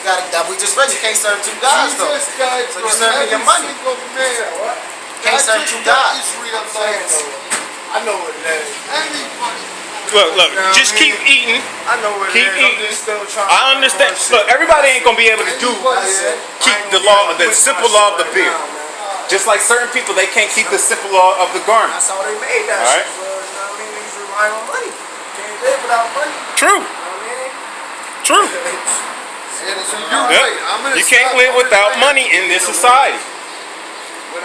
gotta, that we just read, you can't serve two gods though. So you're serving your money. You can't serve two gods. I know what it is. Look, just keep eating. I know what keep it is. eating. Still trying I understand. Look, everybody ain't gonna be able to keep the law, the simple law of the beard. Just like certain people, they can't keep the simple law of the garment. That's how they made that All right? shit. You know what I mean? Niggas rely on money. Can't live without money. True. You know what I mean? True. Yep. You can't live without money in this society.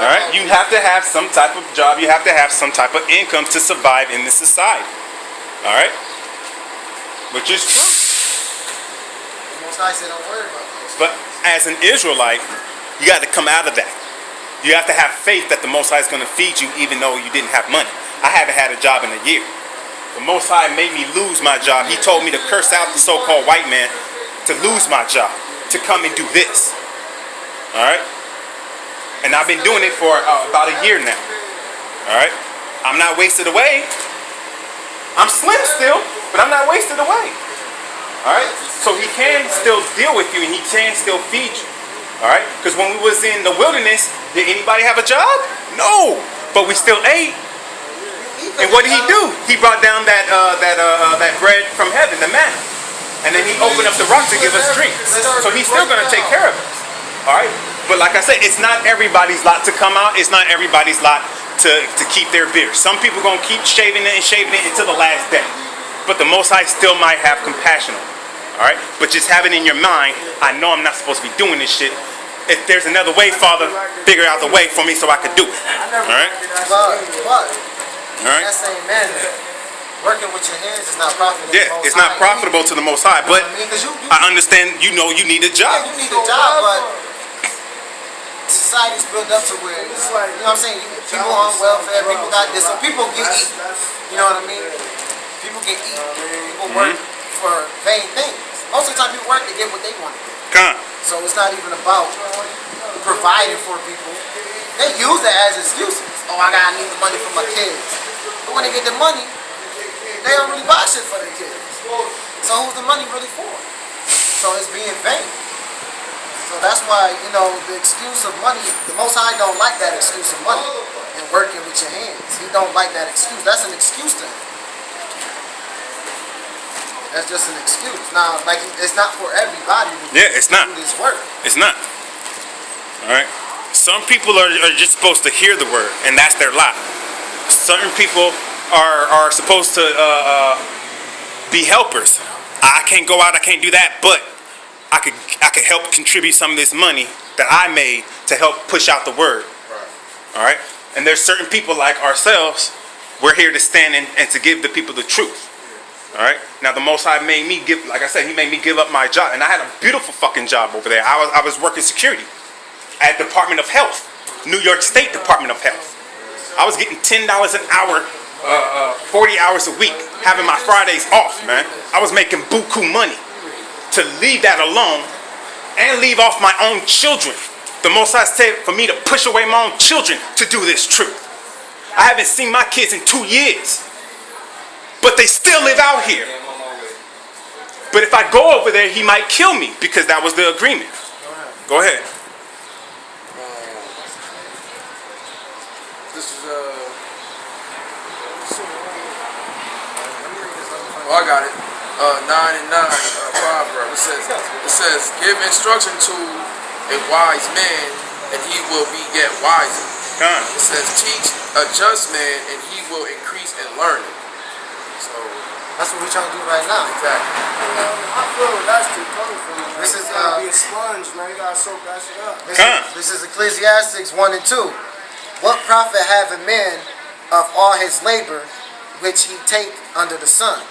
All right. You have to have some type of job. You have to have some type of income to survive in this society. All right. Which is true. Most High said, don't worry about this. But as an Israelite, you got to come out of that. You have to have faith that the Most High is going to feed you even though you didn't have money. I haven't had a job in a year. The Most High made me lose my job. He told me to curse out the so-called white man to lose my job, to come and do this. All right? And I've been doing it for about a year now. All right? I'm not wasted away. I'm slim still, but I'm not wasted away. All right? So he can still deal with you and he can still feed you. All right? Because when we was in the wilderness, did anybody have a job? No. But we still ate. And what did he do? He brought down that bread from heaven, the manna. And then he opened up the rock to give us drink. So he's still going to take care of us. All right? But like I said, it's not everybody's lot to come out. It's not everybody's lot to keep their beard. Some people going to keep shaving it until the last day. But the Most High still might have compassion on it. All right? But just have it in your mind, I know I'm not supposed to be doing this shit. If there's another way, Father, figure out the way for me so I could do it. All right? But All right? that same man, working with your hands is not profitable. Yeah, it's not profitable to the Most High, but I understand. You know, you need a job. Yeah, you need a job, but society's built up to where it's like, you know what I'm saying? People on welfare, people got this, so people can eat. You know what I mean? People can eat. People work for vain things. Most of the time, people work to get what they want to get. So it's not even about providing for people. They use it as excuses. Oh, I need the money for my kids. But when they get the money, they don't really buy shit for their kids. So who's the money really for? So it's being vain. So that's why, you know, the excuse of money, the Most High don't like that excuse of money and working with your hands. He don't like that excuse. That's an excuse to him. That's just an excuse. Now, like, it's not for everybody to do this work. It's not. All right. Some people are just supposed to hear the word, and that's their lot. Certain people are supposed to be helpers. I can't go out. I can't do that, but I could help contribute some of this money that I made to help push out the word. All right. And there's certain people like ourselves. We're here to stand and to give the people the truth. All right. Now the Most High made me give, like I said, he made me give up my job, and I had a beautiful fucking job over there. I was working security at Department of Health, New York State Department of Health. I was getting $10 an hour, 40 hours a week, having my Fridays off, man. I was making buku money to leave that alone and leave off my own children. The Most High said for me to push away my own children to do this truth. I haven't seen my kids in 2 years. But they still live out here. But if I go over there, he might kill me because that was the agreement. Go ahead. This is oh, I got it. 9 and 9 proverb. It says, give instruction to a wise man, and he will beget wiser. It says, teach a just man, and he will increase in learning. So that's what we're trying to do right now. Exactly. I feel that's too close for me. This is be a sponge, man. You gotta soak that shit up. This is Ecclesiastes 1 and 2. What profit have a man of all his labor which he take under the sun?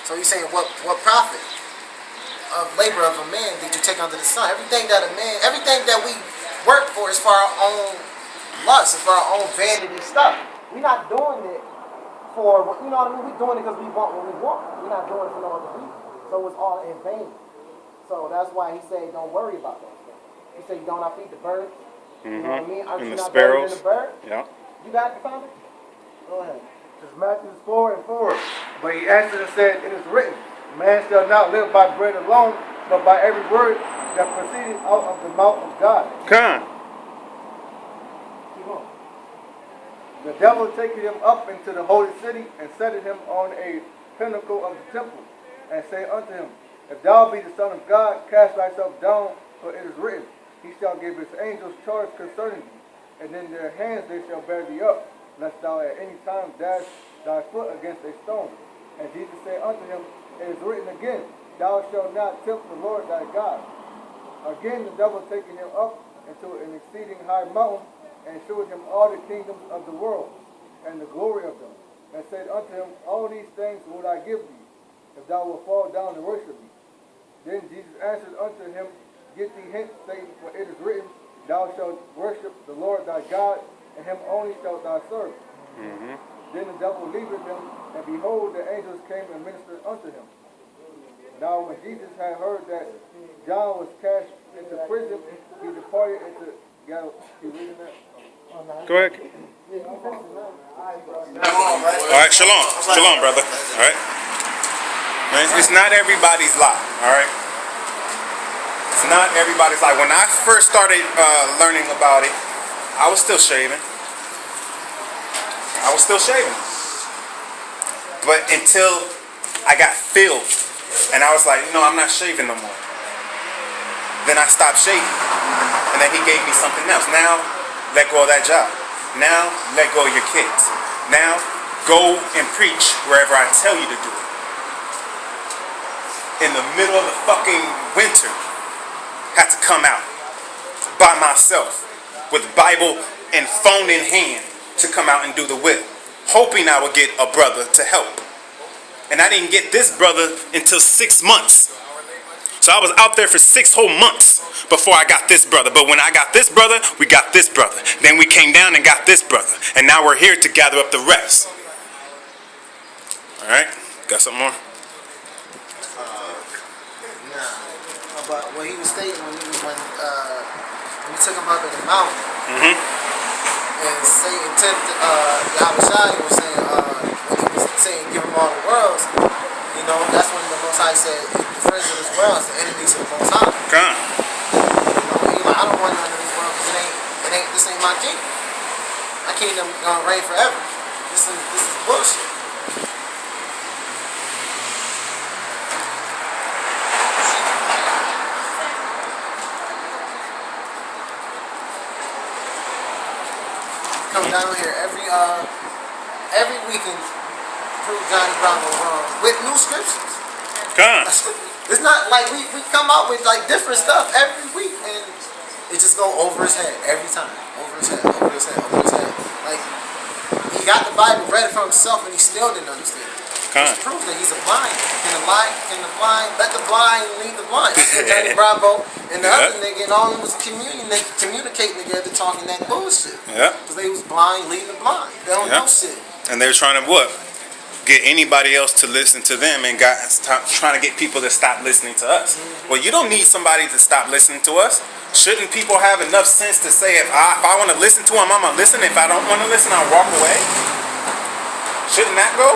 So he's saying, what profit of labor of a man did you take under the sun? Everything that we work for is for our own lust, it's for our own vanity stuff. We're not doing it for, you know what I mean? We're doing it because we want what we want. We're not doing it for no other reason. So it's all in vain. So that's why he said, don't worry about those things. He said, don't I feed the birds? You know what I mean? Aren't you not better than the bird? Yeah. You got it, Father? Go ahead. It's Matthew 4 and 4. But he answered and said, it is written, man shall not live by bread alone, but by every word that proceeded out of the mouth of God. Come. The devil taking him up into the holy city and setting him on a pinnacle of the temple, and say unto him, If thou be the Son of God, cast thyself down, for it is written, He shall give his angels charge concerning thee, and in their hands they shall bear thee up, lest thou at any time dash thy foot against a stone. And Jesus said unto him, It is written again, Thou shalt not tempt the Lord thy God. Again the devil taking him up into an exceeding high mountain, and showed him all the kingdoms of the world, and the glory of them, and said unto him, All these things would I give thee, if thou wilt fall down and worship me. Then Jesus answered unto him, Get thee hence, Satan, for it is written, Thou shalt worship the Lord thy God, and him only shalt thou serve. Then the devil leaveth him, and behold, the angels came and ministered unto him. Now when Jesus had heard that John was cast into prison, he departed into Galilee. You reading that? Go ahead. All right, shalom. Shalom, brother. All right. Man, it's not everybody's lot. All right. It's not everybody's lot. When I first started learning about it, I was still shaving. But until I got filled, and I was like, I'm not shaving no more. Then I stopped shaving, and then he gave me something else. Now, let go of that job. Now, let go of your kids. Now, go and preach wherever I tell you to do it. In the middle of the fucking winter, had to come out by myself with Bible and phone in hand to come out and do the will, hoping I would get a brother to help. And I didn't get this brother until 6 months. So I was out there for 6 whole months before I got this brother. But when I got this brother, we got this brother. Then we came down and got this brother. And now we're here to gather up the rest. All right? Got something more? Nah. But what he was stating when we took him up in the mountain, and Satan tempted Yahushua was saying, when he was saying, give him all the worlds, that's when the Most High said, the friends of this world is the enemies of the Most High. Come. He like, I don't want none of this world because this ain't my kingdom. My kingdom gonna reign forever. This is bullshit. Come down here every weekend, prove Johnny Bravo wrong with new scriptures. Come. It's not like we come out with like different stuff every week, and it just go over his head every time, over his head. Like he got the Bible, read it for himself, and he still didn't understand it. Which proves that he's a blind. Let the blind lead the blind. Johnny Bravo and the other nigga and all of them was communicating together, talking that bullshit. Yeah. Because they was blind leading the blind. They don't know shit. And they were trying to what? Get anybody else to listen to them, and trying to get people to stop listening to us. Well, you don't need somebody to stop listening to us. Shouldn't people have enough sense to say, if I want to listen to them, I'm going to listen. If I don't want to listen, I'll walk away? Shouldn't that go?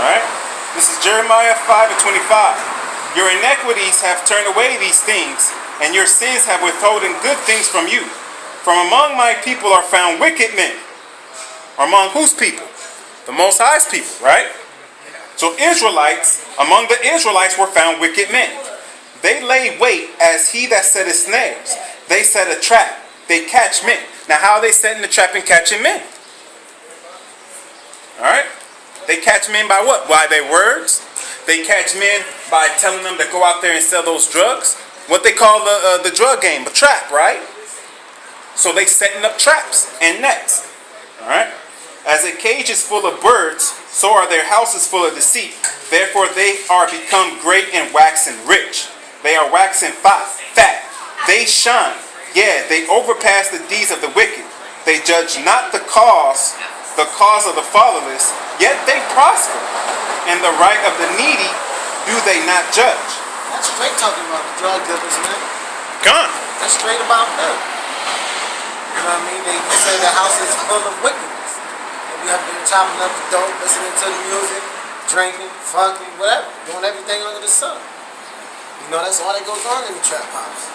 Alright? This is Jeremiah 5:25. Your iniquities have turned away these things, and your sins have withholden good things from you. From among my people are found wicked men. Among whose people? The Most High's people, right? So among the Israelites were found wicked men. They lay wait as he that setteth snares. They set a trap. They catch men. Now how are they setting the trap and catching men? Alright? They catch men by what? By their words. They catch men by telling them to go out there and sell those drugs. What they call the drug game, a trap, right? So they setting up traps and nets. Alright? As a cage is full of birds, so are their houses full of deceit. Therefore they are become great and waxen rich. They are waxen fat. They shine. Yeah, they overpass the deeds of the wicked. They judge not the cause of the fatherless, yet they prosper. And the right of the needy do they not judge. That's straight talking about the drug dealers, man. Come on. That's straight about them. You know what I mean? They say the house is full of wickedness. They be up there chopping up the dope, listening to the music, drinking, fucking, whatever. Doing everything under the sun. You You know, that's all that goes on in the trap house.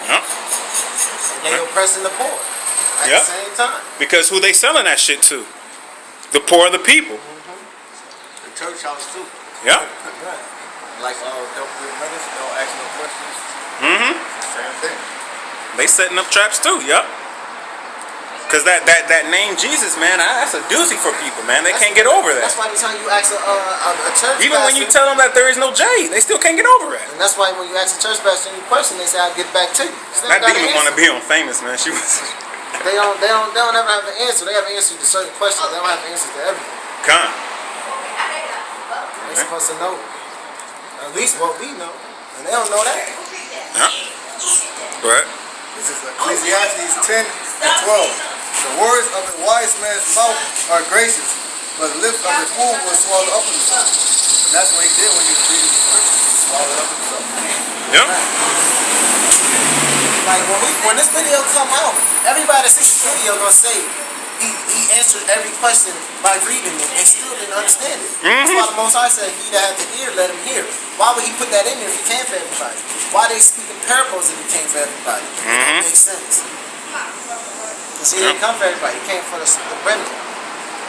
Yep. And they oppressing the poor at Yep. the same time. Because who they selling that shit to? The poor of the people. The church house too. Yep. Like don't ministers don't ask no questions. Mm-hmm. Same thing. They setting up traps too. Yep. Cause that name Jesus, man, that's a doozy for people, man. They can't get over that. That's why every time you ask a church Even when you pastor, tell them that there is no J, they still can't get over it. and that's why when you ask a church pastor any question, they say, "I'll get back to you." That demon want to be on Famous, man. She was. They don't ever have an answer. They have answers to certain questions. They don't have answers to everything. Con. They're supposed to know at least what we know, and they don't know that. Yeah. Go ahead. This is Ecclesiastes 10:12. The words of a wise man's mouth are gracious, but the lips of a fool will swallow up himself. And that's what he did when he was reading the scriptures. He swallowed up himself. Yep. Like when this video come out, everybody that sees this video gonna say he answered every question by reading it and still didn't understand it. That's why the Most High said, "He that hath an ear, let him hear." Why would he put that in there if he came for everybody? Why they speaking parables if he came for everybody? It don't make sense. Because he didn't come for everybody. He came for the remnant,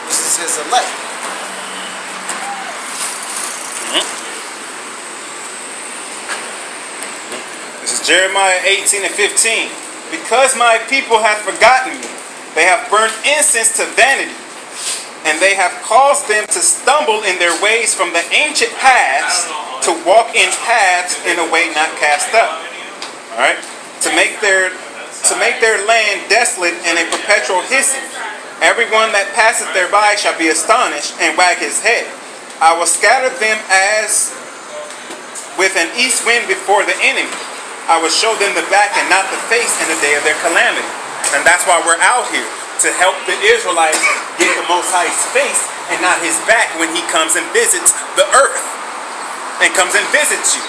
which is his elect. This is Jeremiah 18:15. Because my people have forgotten me, they have burnt incense to vanity, and they have caused them to stumble in their ways from the ancient paths to walk in paths in a way not cast up. All right, to make their land desolate and a perpetual hissing. Everyone that passeth thereby shall be astonished and wag his head. I will scatter them as with an east wind before the enemy. I will show them the back and not the face in the day of their calamity. And that's why we're out here, to help the Israelites get the Most High's face and not his back when he comes and visits the earth and comes and visits you.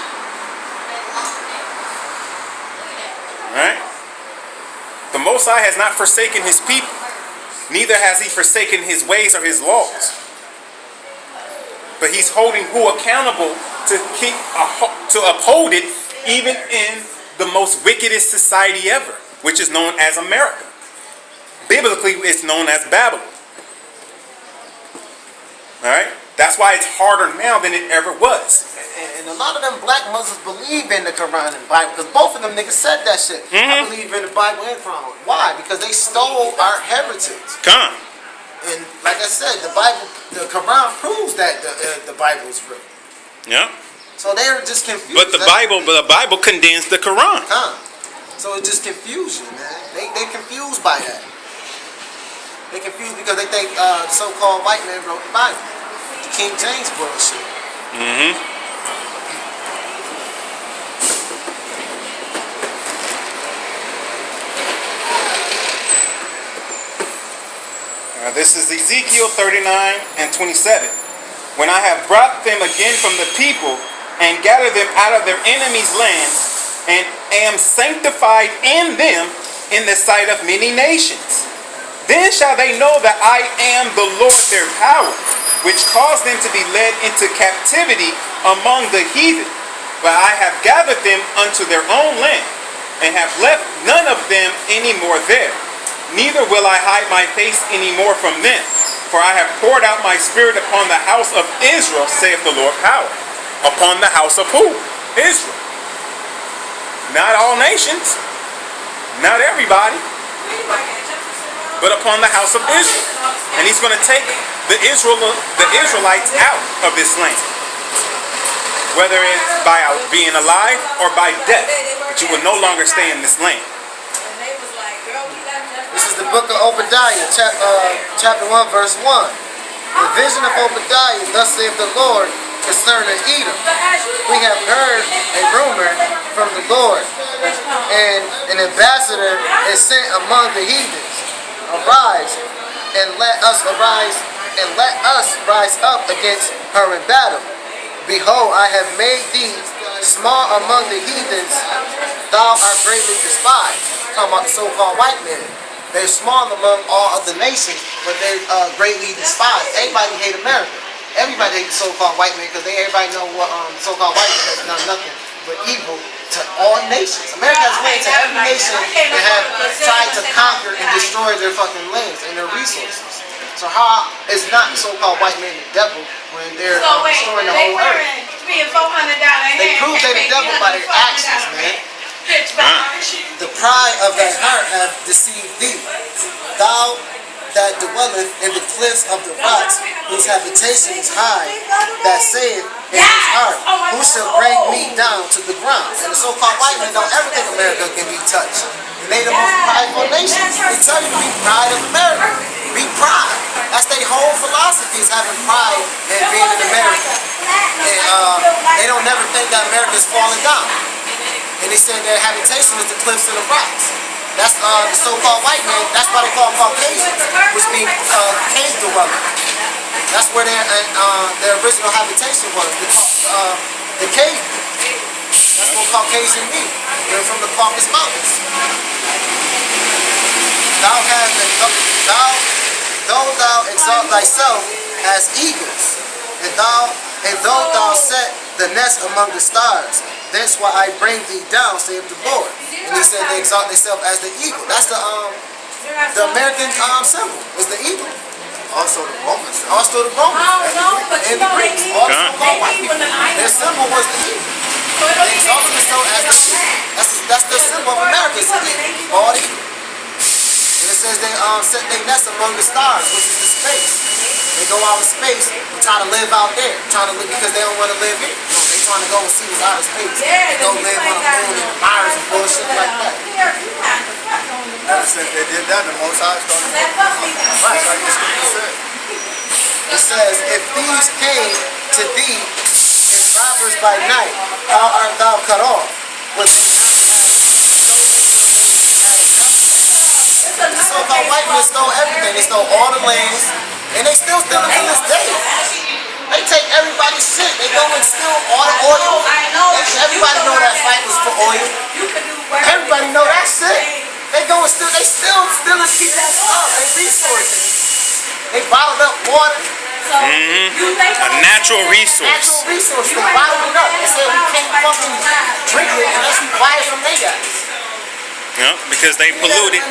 Alright? The Most High has not forsaken his people, neither has he forsaken his ways or his laws. But he's holding who accountable to uphold it, even in the most wickedest society ever, which is known as America. Biblically, it's known as Babylon. Alright? That's why it's harder now than it ever was. And a lot of them black Muslims believe in the Quran and Bible, because both of them niggas said that shit. I believe in the Bible and Quran. Why? Because they stole our heritage. Come. And like I said, the Bible, the Quran proves that the Bible is real. Yeah. So they're just confused. But the Bible condemns the Quran. So it's just confusion, man. They confused by that. They confused because they think the so-called white man wrote the Bible. The King James bullshit. This is Ezekiel 39:27. When I have brought them again from the people and gathered them out of their enemies' land, and am sanctified in them in the sight of many nations, then shall they know that I am the Lord their power, which caused them to be led into captivity among the heathen. But I have gathered them unto their own land, and have left none of them any more there. Neither will I hide my face any more from them, for I have poured out my spirit upon the house of Israel, saith the Lord power. Upon the house of who? Israel. Not all nations, not everybody, but upon the house of Israel. And he's going to take the Israelites out of this land, whether it's by being alive or by death, but you will no longer stay in this land. This is the book of Obadiah, chapter 1, verse 1. The vision of Obadiah, thus saith the Lord, concerning Edom. We have heard a rumor from the Lord, and an ambassador is sent among the heathens. Arise, and let us rise up against her in battle. Behold, I have made thee small among the heathens, thou art greatly despised. Talking about the so-called white men. They're small among all other nations, but they're greatly despised. Everybody hate America. Everybody hate the so-called white man because everybody know what so-called white man has done nothing but evil to all nations. America has went to every nation and have tried to conquer and destroy their fucking lands and their resources. So how is not so-called white man the devil when they're destroying the whole earth? They prove they're the devil by their actions, man. The pride of thy heart hath deceived thee. Thou that dwelleth in the cliffs of the rocks, whose habitation is high, that saith in his heart, who shall bring me down to the ground? And the so-called white men don't ever think America can be touched. And they the most prideful nation. They tell you to be pride of America. Be pride. That's their whole philosophy, is having pride and being an American. And they don't never think that America is falling down. And they said their habitation is the cliffs and the rocks. That's the so-called white man. That's why they call them Caucasians, which means cave dweller. That's where their original habitation was. The cave. That's what Caucasian means. They're from the Caucasus Mountains. Though thou exalt thyself as eagles, and though thou set the nest among the stars, that's why I bring thee down, saith the Lord. And he said they exalt themselves as the eagle. That's the American symbol, is the eagle. Also the Romans. Also the Romans. And the Greeks. All the so-called white people. Their symbol was the eagle. They exalted themselves as the eagle. That's the symbol of America, is the eagle. All the eagle. And it says they set their nest among the stars, which is the space. They go out in space and try to live out there. Trying to live because they don't want to live here. They trying to go and see what's out of space. They go live on the moon and Mars and bullshit like that. Since they did that, the Most High started. Right, like the scripture said. It says, if thieves came to thee and robbers by night, how art thou cut off? Which the so-called white men stole everything. They stole all the lands, and they still steal it to this day. They take everybody's shit. They go and steal all the oil. Everybody know that fight was for oil. Everybody know that shit. They go and steal. They still stealing people's stuff. They resources. They bottled up water. A natural resource. Natural resource. They bottled it up. They said we can't fucking drink it unless we buy it from they guys. Yeah, because they polluted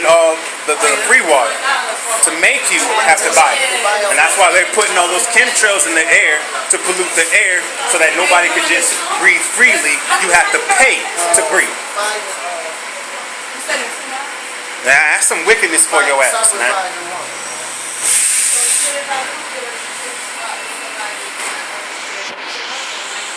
all the free water to make you have to buy it. And that's why they're putting all those chemtrails in the air to pollute the air so that nobody could just breathe freely. You have to pay to breathe. Nah, that's some wickedness for your ass, man.